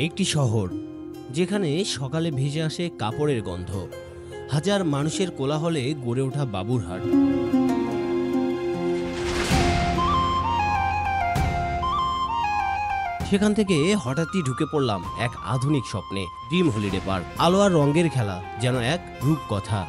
একটি শহর যেখানে সকালে ভেসে আসে কাপড়ের গন্ধ, হাজার মানুষের কোলাহলে গড়ে ওঠা বাবুরহাট। সেখান থেকে হঠাৎই ঢুকে পড়লাম এক আধুনিক স্বপ্নে, ড্রিম হলিডে পার্ক। আলো আর রঙের খেলা যেন এক রূপকথা।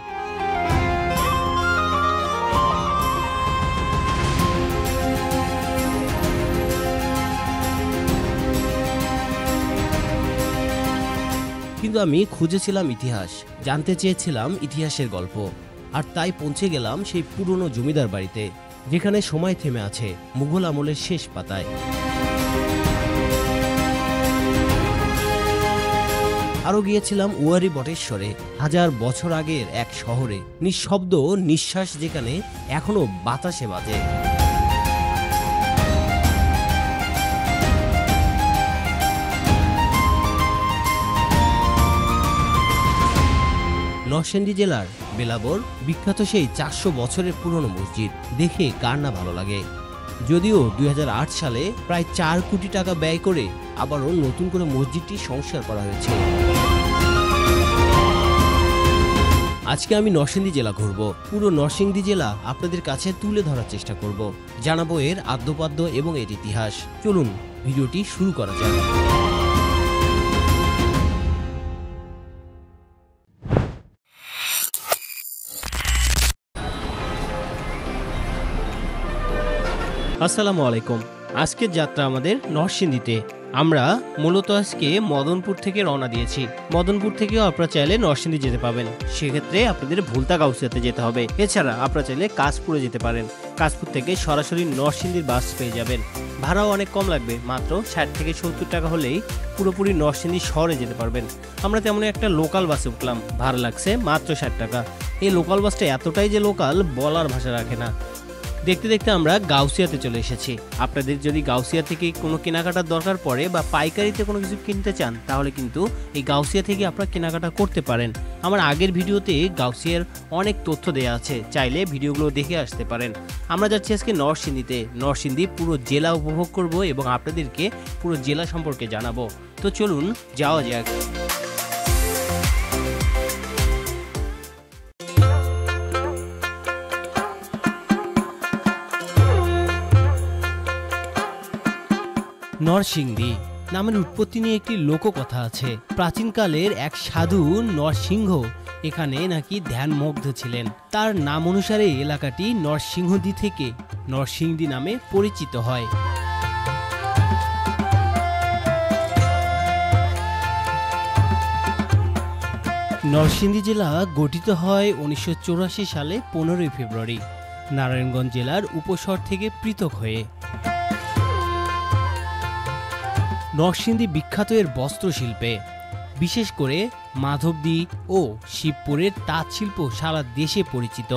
কিন্তু আমি খুঁজেছিলাম ইতিহাস, জানতে চেয়েছিলাম ইতিহাসের গল্প, আর তাই পৌঁছে গেলাম সেই পুরনো জমিদার বাড়িতে, যেখানে সময় থেমে আছে মুঘল আমলের শেষ পাতায়। আরও গিয়েছিলাম ওয়ারি বটেশ্বরে, হাজার বছর আগের এক শহরে, নিঃশব্দ নিঃশ্বাস যেখানে এখনো বাতাসে বাজে। নরসিংদী জেলার বেলাবর বিখ্যাত সেই 400 বছরের পুরনো মসজিদ দেখে কার না ভালো লাগে। যদিও 2008 সালে প্রায় 4 কোটি টাকা ব্যয় করে আবারও নতুন করে মসজিদটি সংস্কার করা হয়েছে। আজকে আমি নরসিংদী জেলা ঘুরব, পুরো নরসিংদী জেলা আপনাদের কাছে তুলে ধরার চেষ্টা করব, জানাবো এর আদ্যপাদ্য এবং এর ইতিহাস। চলুন ভিডিওটি শুরু করা যাক। আসসালামু আলাইকুম। আজকের যাত্রা আমাদের নরসিংদীতে। আমরা মূলত আজকে মদনপুর থেকে রওনা দিয়েছি। মদনপুর থেকেও আপনারা চাইলে নরসিংদী যেতে পাবেন, সেক্ষেত্রে আপনাদের ভুলতা গাউসিয়াতে যেতে হবে। এছাড়া আপনারা চাইলে কাশপুরে যেতে পারেন, কাশপুর থেকে সরাসরি নরসিংদীর বাস পেয়ে যাবেন। ভাড়াও অনেক কম লাগবে, মাত্র 60 থেকে 70 টাকা হলেই পুরোপুরি নরসিংদী শহরে যেতে পারবেন। আমরা তেমন একটা লোকাল বাসে উঠলাম, ভাড়া লাগছে মাত্র 60 টাকা। এই লোকাল বাসটা এতটাই যে লোকাল বলার ভাষা রাখে না। দেখতে দেখতে আমরা গাউসিয়াতে চলে এসেছি। আপনাদের যদি গাউসিয়া থেকে কোনো কেনাকাটার দরকার পড়ে বা পাইকারিতে কোনো কিছু কিনতে চান, তাহলে কিন্তু এই গাউসিয়া থেকে আপনারা কেনাকাটা করতে পারেন। আমার আগের ভিডিওতে গাউসিয়ার অনেক তথ্য দেওয়া আছে, চাইলে ভিডিওগুলো দেখে আসতে পারেন। আমরা যাচ্ছি আজকে নরসিংদীতে। নরসিংদী পুরো জেলা উপভোগ করব এবং আপনাদেরকে পুরো জেলা সম্পর্কে জানাবো। তো চলুন যাওয়া যাক। নরসিংদী নামের উৎপত্তি নিয়ে একটি লোককথা আছে। প্রাচীনকালের এক সাধু নরসিংহ এখানে নাকি ধ্যানমগ্ন ছিলেন। তার নাম অনুসারে এলাকাটি নরসিংহদী থেকে নরসিংদী নামে পরিচিত হয়। নরসিংদী জেলা গঠিত হয় 1984 সালে 15 ফেব্রুয়ারি, নারায়ণগঞ্জ জেলার উপশহর থেকে পৃথক হয়ে। নরসিংদী বিখ্যাত এর বস্ত্রশিল্পে, বিশেষ করে মাধবদী ও শিবপুরের তাঁত শিল্প সারা দেশে পরিচিত।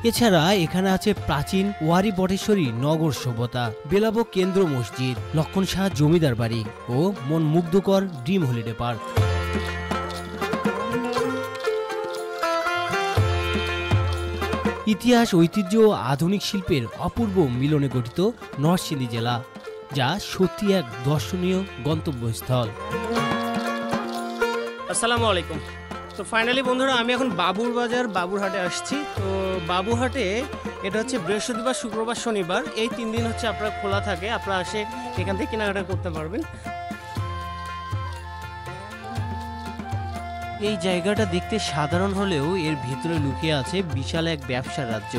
এছাড়া এখানে আছে প্রাচীন ওয়ারি বটেশ্বরী নগর সভ্যতা, বেলাবো কেন্দ্র মসজিদ, লক্ষণ শাহ জমিদার বাড়ি ও মন মুগ্ধকর ড্রিম হলিডে পার্ক। ইতিহাস, ঐতিহ্য ও আধুনিক শিল্পের অপূর্ব মিলনে গঠিত নরসিংদী জেলা, যা সত্যি এক দর্শনীয় গন্তব্যস্থল। আসসালামু আলাইকুম। তো ফাইনালি বন্ধুরা, আমি এখন বাবুরহাটে আসছি। তো বাবুরহাটে এটা হচ্ছে বৃহস্পতিবার, শুক্রবার, শনিবার, এই 3 দিন হচ্ছে আপনার খোলা থাকে। আপনারা এসে এখান থেকে কেনাকাটা করতে পারবেন। এই জায়গাটা দেখতে সাধারণ হলেও এর ভিতরে লুকিয়ে আছে বিশাল এক ব্যবসার রাজ্য।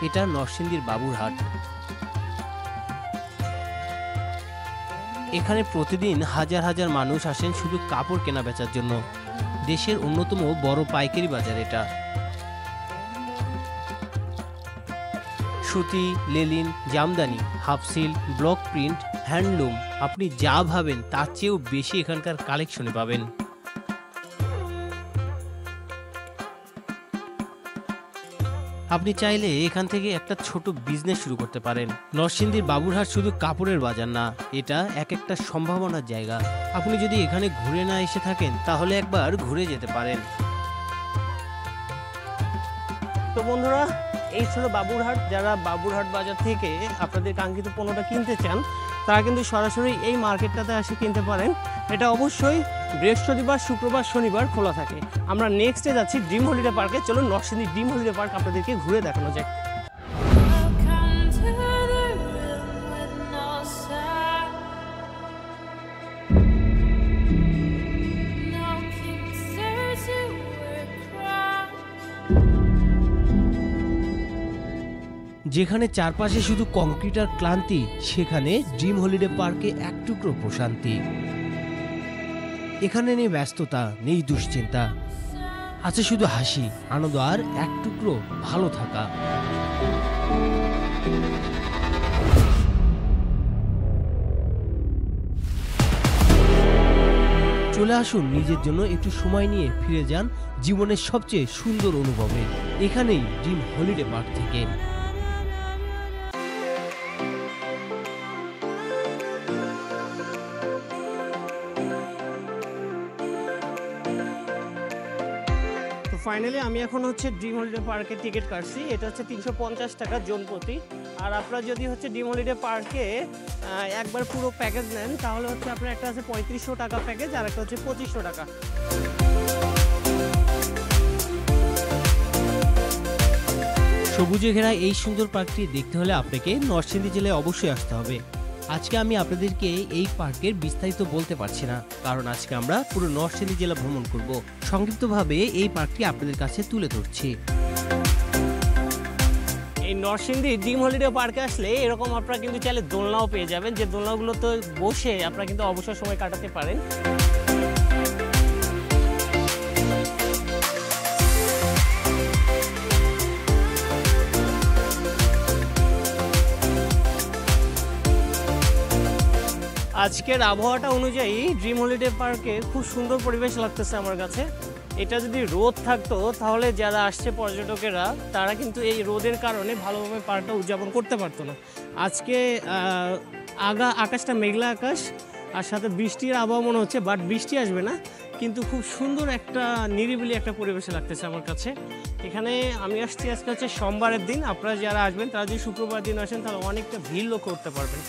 এটা নরসিংদীর বাবুরহাট। এখানে প্রতিদিন হাজার হাজার মানুষ আসেন শুধু কাপড় কেনা বেচার জন্য। দেশের অন্যতম বড় পাইকারি বাজার এটা। সুতি, লেলিন, জামদানি, হাফসিল, ব্লক প্রিন্ট, হ্যান্ডলুম, আপনি যা ভাবেন তার চেয়েও বেশি এখানকার কালেকশনে পাবেন। আপনি চাইলে এখান থেকে একটা ছোট বিজনেস শুরু করতে পারেন। নরসিংদীর বাবুরহাট শুধু কাপড়ের বাজার না, এটা একটা সম্ভাবনার জায়গা। আপনি যদি এখানে ঘুরে না এসে থাকেন, তাহলে একবার ঘুরে যেতে পারেন। তো বন্ধুরা, এই ছিল বাবুরহাট। যারা বাবুরহাট বাজার থেকে আপনাদের কাঙ্ক্ষিত পণ্যটা কিনতে চান তারা কিন্তু সরাসরি এই মার্কেটটাতে এসে কিনতে পারেন। এটা অবশ্যই বৃহস্পতিবার, শুক্রবার, শনিবার খোলা থাকে। আমরা নেক্সটে যাচ্ছি ড্রিম হলিডে পার্কে। চলুন নরসিংদী ড্রিম হলিডে পার্ক আপনাদেরকে ঘুরে দেখানো যায়। যেখানে চারপাশে শুধু কংক্রিট আর ক্লান্তি, সেখানে ড্রিম হলিডে পার্কে এক টুকরো প্রশান্তি। এখানে নেই ব্যস্ততা, নেই দুশ্চিন্তা, আছে শুধু হাসি, আনন্দ আর এক টুকরো ভালো থাকা। চলে আসুন নিজের জন্য একটু সময় নিয়ে ফিরে যান জীবনের সবচেয়ে সুন্দর অনুভবে, এখানেই ড্রিম হলিডে পার্ক থেকে। ফাইনালি আমি এখন হচ্ছে ড্রিম হলিডে পার্কের টিকিট কাটছি। এটা হচ্ছে 350 টাকা জন প্রতি। আর আপনারা যদি হচ্ছে ড্রিম হলিডে পার্কে একবার পুরো প্যাকেজ নেন তাহলে হচ্ছে আপনার একটা আছে 3500 টাকা প্যাকেজ আর একটা হচ্ছে 2500 টাকা। সবুজে ঘেরা এই সুন্দর পার্কটি দেখতে হলে আপনাকে নরসিংদী জেলায় অবশ্যই আসতে হবে। আজকে আমি আপনাদেরকে এই পার্কের বিস্তারিত বলতে পারছি না, কারণ আজকে আমরা পুরো নরসিংদী জেলা ভ্রমণ করব। সংক্ষিপ্তভাবে এই পার্কটি আপনাদের কাছে তুলে ধরছি। এই নরসিংদী ড্রিম হলিডে পার্কে আসলে এরকম আপনারা কিন্তু চাইলে দোলনাও পেয়ে যাবেন, যে দোলনাগুলো তো বসে আপনারা কিন্তু অবসর সময় কাটাতে পারেন। আজকের আবহাওয়াটা অনুযায়ী ড্রিম হলিডে পার্কে খুব সুন্দর পরিবেশ লাগতেছে আমার কাছে। এটা যদি রোদ থাকতো তাহলে যারা আসছে পর্যটকেরা তারা কিন্তু এই রোদের কারণে ভালোভাবে পার্কটা উদযাপন করতে পারতো না। আজকে আকাশটা মেঘলা আকাশ আর সাথে বৃষ্টির আবহাওয়া মনে হচ্ছে, বাট বৃষ্টি আসবে না, কিন্তু খুব সুন্দর একটা নিরিবিলি একটা পরিবেশে লাগতেছে আমার কাছে। এখানে আমি আসছি আজকে হচ্ছে সোমবারের দিন। আপনারা যারা আসবেন তারা যদি শুক্রবার দিন আসেন তাহলে অনেকটা ভিড় লক্ষ্য করতে পারবেন।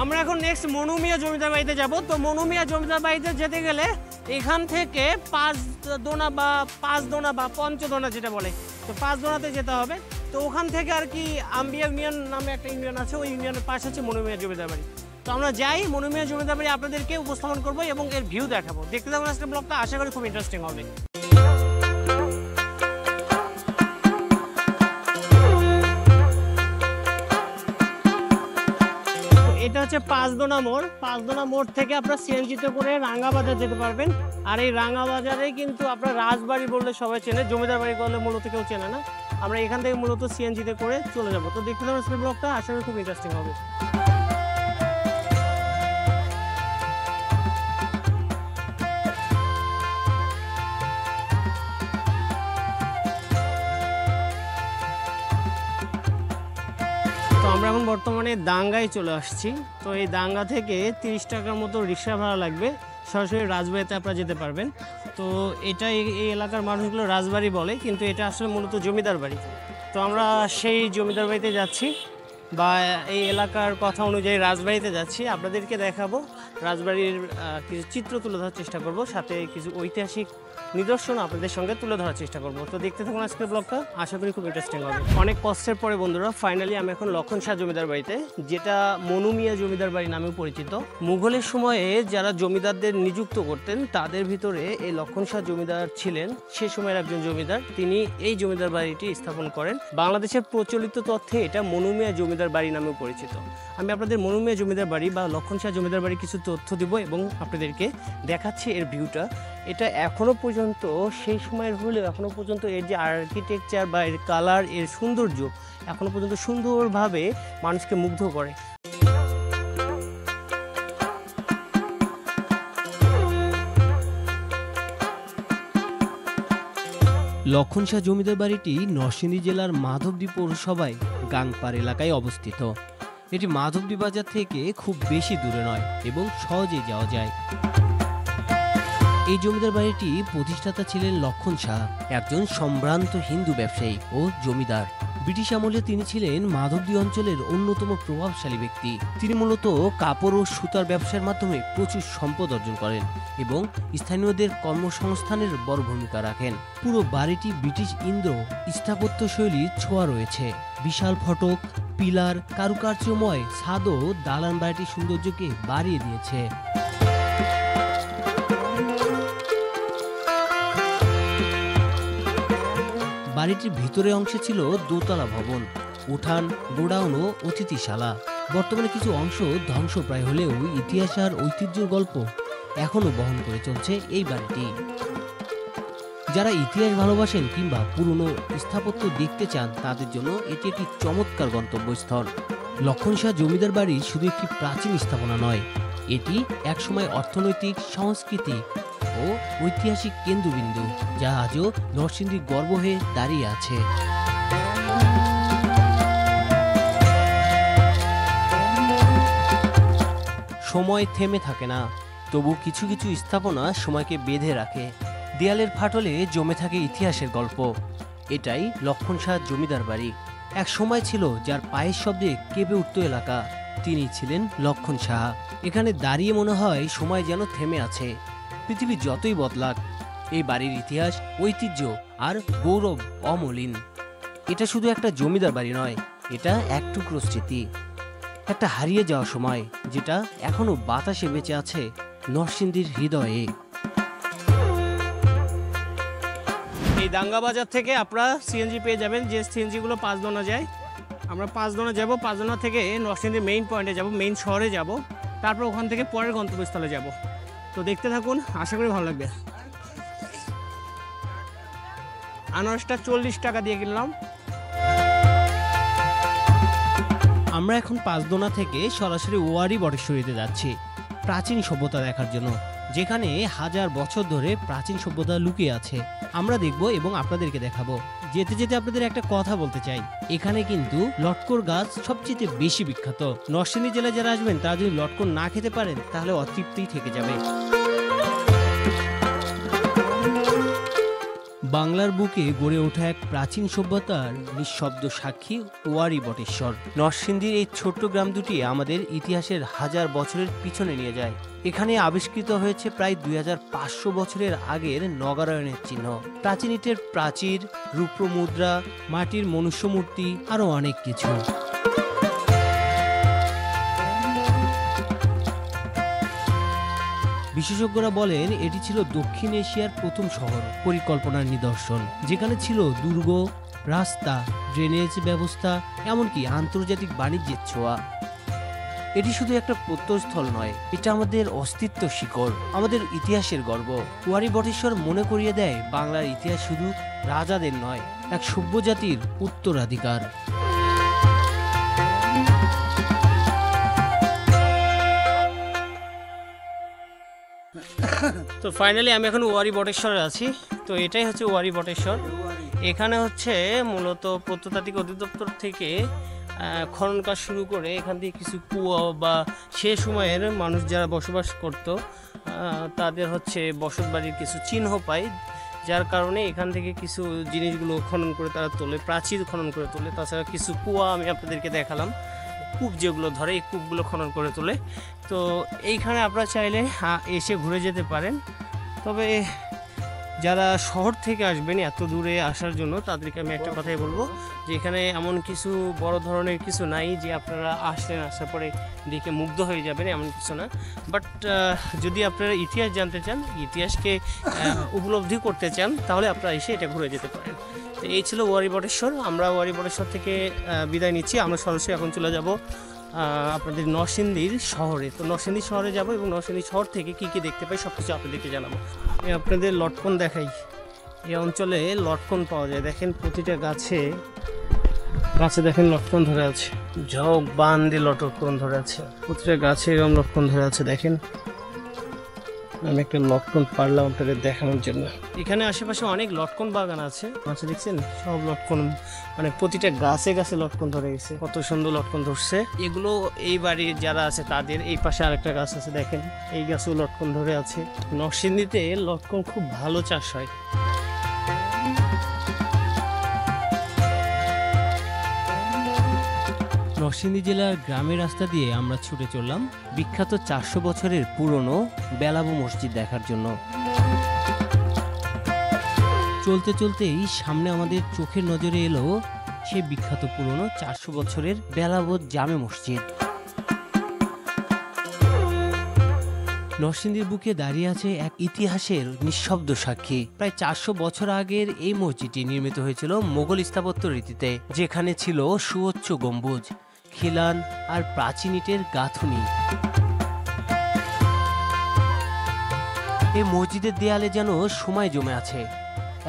আমরা এখন নেক্সট মনু মিয়া জমিদার বাড়িতে যাব। তো মনু মিয়া জমিদার বাড়িতে যেতে গেলে এখান থেকে 5 দোনা বা পঞ্চদোনা যেটা বলে, তো 5 দোনাতে যেতে হবে। তো ওখান থেকে আর কি আম্বিয়া ইউনিয়ন নামে একটা ইউনিয়ন আছে, ওই ইউনিয়নের পাশে হচ্ছে মনু মিয়া জমিদার বাড়ি। তো আমরা যাই, মনু মিয়া জমিদার বাড়ি আপনাদেরকে উপস্থাপন করবো এবং এর ভিউ দেখাবো। দেখতে থাকুন আজকের ব্লগটা, আশা করি খুব ইন্টারেস্টিং হবে। এটা হচ্ছে 5 দোনা মোড়। 5 দোনা মোড় থেকে আপনারা সিএনজিতে করে রাঙ্গাবাজার যেতে পারবেন। আর এই রাঙ্গাবাজারে কিন্তু আপনার রাজবাড়ি বললে সবাই চেনে, জমিদার বাড়ি বললে মূলত কেউ চেনে না। আমরা এখান থেকে মূলত সিএনজিতে করে চলে যাব। তো দেখতে থাকুন আজকের ব্লগটা, আশা করি খুব ইন্টারেস্টিং হবে। আমরা এখন বর্তমানে দাঙ্গায় চলে আসছি। তো এই দাঙ্গা থেকে 30 টাকার মতো রিক্সা ভাড়া লাগবে, সরাসরি রাজবাড়িতে আপনারা যেতে পারবেন। তো এটা এই এলাকার মানুষগুলো রাজবাড়ি বলে, কিন্তু এটা আসলে মূলত জমিদার বাড়ি। তো আমরা সেই জমিদার বাড়িতে যাচ্ছি, বা এই এলাকার কথা অনুযায়ী রাজবাড়িতে যাচ্ছি। আপনাদেরকে দেখাবো রাজবাড়ির কিছু চিত্র তুলে ধরার চেষ্টা করব, সাথে কিছু ঐতিহাসিক নিদর্শন আপনাদের সঙ্গে তুলে ধরার চেষ্টা করব। তো দেখতে থাকুন আজকের ব্লগটা, আশা করি খুব ইন্টারেস্টিং হবে। অনেক কষ্টের পরে বন্ধুরা ফাইনালি আমি এখন লক্ষণ শাহ জমিদার বাড়িতে, যেটা মনু মিয়া জমিদার বাড়ি নামেও পরিচিত। মুঘলের সময়ে যারা জমিদারদের নিযুক্ত করতেন তাদের ভিতরে এই লক্ষণ শাহ জমিদার ছিলেন সে সময়ের একজন জমিদার। তিনি এই জমিদার বাড়িটি স্থাপন করেন। বাংলাদেশের প্রচলিত তথ্যে এটা মনু মিয়া জমিদার বাড়ি নামেও পরিচিত। আমি আপনাদের মনু মিয়া জমিদার বাড়ি বা লক্ষণ শাহ জমিদার বাড়ি কিছু তথ্য দিব এবং আপনাদেরকে দেখাচ্ছি এর ভিউটা। এটা এখনো পর্যন্ত সেই সময়ের হলেও এখনো পর্যন্ত এর যে আর্কিটেকচার বা এর কালার, এর সৌন্দর্য এখনো পর্যন্ত সুন্দরভাবে মানুষকে মুগ্ধ করে। লক্ষণ শাহ জমিদার বাড়িটি নরসিংদী জেলার মাধবদী পৌরসভায় গাংপাড় এলাকায় অবস্থিত। এটি মাধবদী বাজার থেকে খুব বেশি দূরে নয় এবং সহজেই যাওয়া যায়। এই জমিদার বাড়িটি প্রতিষ্ঠাতা ছিলেন লক্ষণ শাহ, একজন সম্ভ্রান্ত হিন্দু ব্যবসায়ী ও জমিদার। ব্রিটিশ আমলে তিনি ছিলেন মাধবদী অঞ্চলের অন্যতম প্রভাবশালী ব্যক্তি। তিনি মূলত কাপড় ও সুতার ব্যবসার মাধ্যমে প্রচুর সম্পদ অর্জন করেন এবং স্থানীয়দের কর্মসংস্থানের বড় ভূমিকা রাখেন। পুরো বাড়িটি ব্রিটিশ ইন্দ্র স্থাপত্য শৈলীর ছোঁয়া রয়েছে। বিশাল ফটক, পিলার, কারুকার্যময় ছাদ ও দালান বাড়িটির সৌন্দর্যকে বাড়িয়ে দিয়েছে। বাড়িটির ভিতরের অংশে ছিল দোতলা ভবন, উঠান, গোডাউন ও অতিথিশালা। বর্তমানে কিছু অংশ ধ্বংসপ্রায় হলেও ইতিহাস আর ঐতিহ্যের গল্প এখনো বহন করে চলছে এই বাড়িটি। যারা ইতিহাস ভালোবাসেন কিংবা পুরনো স্থাপত্য দেখতে চান তাদের জন্য এটি একটি চমৎকার গন্তব্যস্থল। লক্ষণ শাহ জমিদার বাড়ি শুধু একটি প্রাচীন স্থাপনা নয়, এটি একসময় অর্থনৈতিক, সাংস্কৃতিক ও ঐতিহাসিক কেন্দ্রবিন্দু, যা আজও নরসিংদীর গর্ব হয়ে দাঁড়িয়ে আছে। সময় থেমে থাকে না, তবু কিছু কিছু স্থাপনা সময়কে বেঁধে রাখে। দেয়ালের ফাটলে জমে থাকে ইতিহাসের গল্প। এটাই লক্ষণ শাহ জমিদার বাড়ি। এক সময় ছিল যার পায়ের শব্দে কেঁপে উঠত এলাকা, তিনি ছিলেন লক্ষণ শাহ। এখানে দাঁড়িয়ে মনে হয় সময় যেন থেমে আছে। পৃথিবী যতই বদলাক, এই বাড়ির ইতিহাস, ঐতিহ্য আর গৌরব অমলিন। এটা শুধু একটা জমিদার বাড়ি নয়, এটা এক টুকরো স্মৃতি, একটা হারিয়ে যাওয়া সময় যেটা এখনো বাতাসে বেঁচে আছে নরসিংদীর হৃদয়ে। এই দাঙ্গা বাজার থেকে আপনারা সিএনজি পেয়ে যাবেন, যে সিএনজিগুলো পাঁচদোনা যায়। আমরা পাঁচদোনা যাব, পাঁচদোনা থেকে নরসিংদীর মেইন পয়েন্টে যাব, মেইন শহরে যাব, তারপর ওখান থেকে পরের গন্তব্যস্থলে যাব। তো দেখতে থাকুন, আশা করি ভালো লাগবে। আনারসটা 40 টাকা দিয়ে কিনলাম। আমরা এখন পাঁচদোনা থেকে সরাসরি ওয়ারি বটেশ্বরীতে যাচ্ছি প্রাচীন সভ্যতা দেখার জন্য, যেখানে হাজার বছর ধরে প্রাচীন সভ্যতা লুকিয়ে আছে। আমরা দেখব এবং আপনাদেরকে দেখাবো। যেতে যেতে আপনাদের একটা কথা বলতে চাই, এখানে কিন্তু লটকর গাছ সবচেয়ে বেশি বিখ্যাত। নরসিংদী জেলায় যারা আসবেন তারা যদি লটকর না খেতে পারেন তাহলে অতৃপ্তিই থেকে যাবে। বাংলার বুকে গড়ে ওঠা এক প্রাচীন সভ্যতার নিঃশব্দ সাক্ষী ওয়ারি বটেশ্বর। নরসিংদীর এই ছোট্ট গ্রাম দুটি আমাদের ইতিহাসের হাজার বছরের পিছনে নিয়ে যায়। এখানে আবিষ্কৃত হয়েছে প্রায় 2500 বছরের আগের নগরায়নের চিহ্ন, প্রাচীন ইটের প্রাচীর, রূপ্র মুদ্রা, মাটির মনুষ্য মূর্তি, আরো অনেক কিছু। বিশেষজ্ঞরা বলেন এটি ছিল দক্ষিণ এশিয়ার প্রথম শহর পরিকল্পনার নিদর্শন, যেখানে ছিল দুর্গ, রাস্তা, ড্রেনেজ ব্যবস্থা, এমনকি আন্তর্জাতিক বাণিজ্যের ছোঁয়া। এটি শুধু একটা প্রত্যয়স্থল নয়, এটা আমাদের অস্তিত্ব শিকড়, আমাদের ইতিহাসের গর্ব। ওয়ারি বটেশ্বর মনে করিয়ে দেয় বাংলার ইতিহাস শুধু রাজাদের নয়, এক সভ্য জাতির উত্তরাধিকার। তো ফাইনালি আমি এখন ওয়ারি বটেশ্বরে আছি। তো এটাই হচ্ছে ওয়ারি বটেশ্বর। এখানে হচ্ছে মূলত প্রত্নতাত্ত্বিক অধিদপ্তর থেকে খনন কাজ শুরু করে এখান থেকে কিছু কুয়া বা সে সময়ের মানুষ যারা বসবাস করত তাদের হচ্ছে বসত বাড়ির কিছু চিহ্ন পায়, যার কারণে এখান থেকে কিছু জিনিসগুলো খনন করে তারা তোলে, প্রাচীর খনন করে তোলে। তাছাড়া কিছু কুয়া আমি আপনাদেরকে দেখালাম, কূপ যেগুলো ধরে এই কূপগুলো খনন করে তোলে। তো এইখানে আপনারা চাইলে এসে ঘুরে যেতে পারেন। তবে যারা শহর থেকে আসবেন এত দূরে আসার জন্য তাদেরকে আমি একটা কথাই বলবো যে এখানে এমন কিছু বড় ধরনের কিছু নাই যে আপনারা আসলেন, আসার পরে দেখে মুগ্ধ হয়ে যাবেন, এমন কিছু না। বাট যদি আপনারা ইতিহাস জানতে চান, ইতিহাসকে উপলব্ধি করতে চান, তাহলে আপনারা এসে এটা ঘুরে যেতে পারেন। তো এই ছিল ওয়ারি বটেশ্বর। আমরা ওয়ারি বটেশ্বর থেকে বিদায় নিচ্ছি। আমরা সরাসরি এখন চলে যাব আপনাদের নরসিংদীর শহরে। তো নরসিংদী শহরে যাব এবং নরসিংদী শহর থেকে কী কী দেখতে পাই সব কিছু আপনাদেরকে জানাবো। আমি আপনাদের লটকন দেখাই। এই অঞ্চলে লটকন পাওয়া যায়, দেখেন প্রতিটা গাছে গাছে দেখেন লটকন ধরে আছে, ঝক বান দিয়ে লটকন ধরে আছে, প্রতিটা গাছে এরকম লটকন ধরে আছে। দেখেন আমি একটা লটকন পারলাম আপনাদের দেখানোর জন্য। এখানে আশেপাশে অনেক লটকন বাগান আছে, আচ্ছা দেখছেন সব লটকন, মানে প্রতিটা গাছে গাছে লটকন ধরে গেছে, কত সুন্দর লটকন ধরছে। এগুলো এই বাড়ির যারা আছে তাদের। এই পাশে আরেকটা গাছ আছে দেখেন, এই গাছেও লটকন ধরে আছে। নরসিংদীতে লটকন খুব ভালো চাষ হয়। নরসিংদী জেলার গ্রামের রাস্তা দিয়ে আমরা ছুটে চললাম বিখ্যাত 400 বছরের পুরনো বেলাবো মসজিদ দেখার জন্য। চলতে চলতেই সামনে আমাদের চোখের নজরে এলো সেই বিখ্যাত পুরনো 400 বছরের বেলাবো জামে মসজিদ। নরসিংদীর বুকে দাঁড়িয়ে আছে এক ইতিহাসের নিঃশব্দ সাক্ষী। প্রায় 400 বছর আগের এই মসজিদটি নির্মিত হয়েছিল মোগল স্থাপত্য রীতিতে, যেখানে ছিল সুউচ্চ গম্বুজ, খিলান আর প্রাচীন ইটের গাঁথুনি। এই মসজিদের দেয়ালে যেন সময় জমে আছে,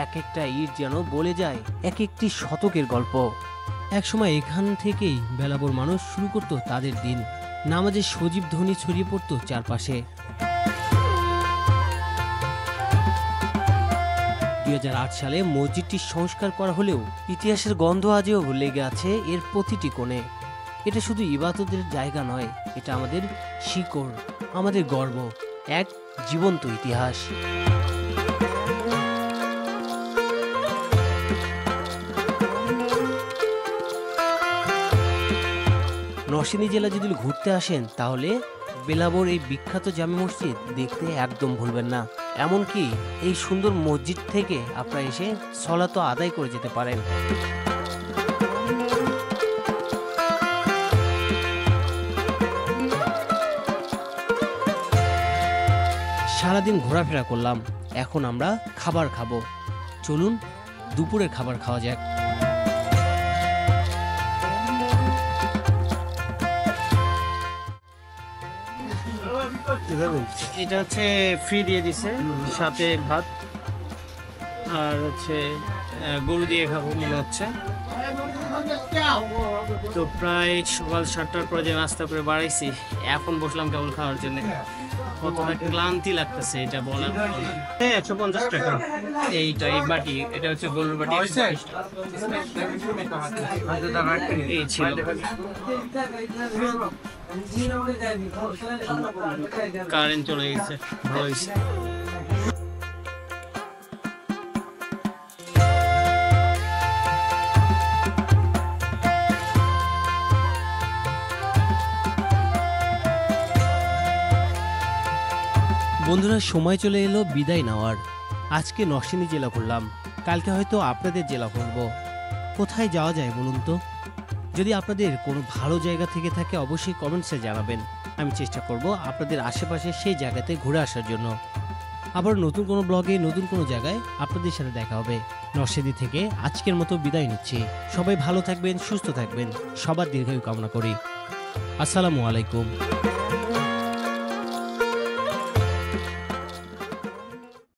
এক একটা ইট যেন বলে যায় এক একটি শতকের গল্প। একসময় এখান থেকেই বেলাবোর মানুষ শুরু করত তাদের দিন। নামাজের সজীব ধ্বনি ছড়িয়ে পড়তো চারপাশে। 2008 সালে মসজিদটি সংস্কার করা হলেও ইতিহাসের গন্ধ আজও লেগে আছে এর প্রতিটি কোণে। এটা শুধু ইবাদতের জায়গা নয়, এটা আমাদের শিকড়, আমাদের গর্ব, এক জীবন্ত ইতিহাস। নরসিংদী জেলা যদি ঘুরতে আসেন তাহলে বেলাবোর এই বিখ্যাত জামে মসজিদ দেখতে একদম ভুলবেন না। এমনকি এই সুন্দর মসজিদ থেকে আপনারা এসে সলাতও আদায় করে যেতে পারেন। সারাদিন ঘোরাফেরা করলাম, এখন আমরা খাবার খাবো। চলুন দুপুরের খাবার খাওয়া যাক। এটা হচ্ছে ফ্রি দিয়ে দিছে, সাথে ভাত আর হচ্ছে গরু দিয়ে খাবো মনে হচ্ছে। তো প্রায় সকাল 7টার পরে যে নাস্তা করে বাড়াইছি, এখন বসলাম কেবল খাওয়ার জন্য। কতটা ক্লান্তি লাগতেছে এটা বলার। 150 টাকা এইটা, এই বাটি, এটা হচ্ছে গরুর বাটি। এই ছিল কারেন্ট চলে গেছে, ভালো হয়েছে। বন্ধুরা, সময় চলে এলো বিদায় নেওয়ার। আজকে নরসিংদী জেলা ঘুরলাম, কালকে হয়তো আপনাদের জেলা ঘুরবো। কোথায় যাওয়া যায় বলুন তো? যদি আপনাদের কোনো ভালো জায়গা থেকে থাকে অবশ্যই কমেন্টসে জানাবেন। আমি চেষ্টা করব আপনাদের আশেপাশে সেই জায়গাতে ঘুরে আসার জন্য। আবার নতুন কোনো ব্লগে নতুন কোনো জায়গায় আপনাদের সাথে দেখা হবে। নরসিংদী থেকে আজকের মতো বিদায় নিচ্ছি। সবাই ভালো থাকবেন, সুস্থ থাকবেন, সবার দীর্ঘায়ু কামনা করি। আসসালামু আলাইকুম।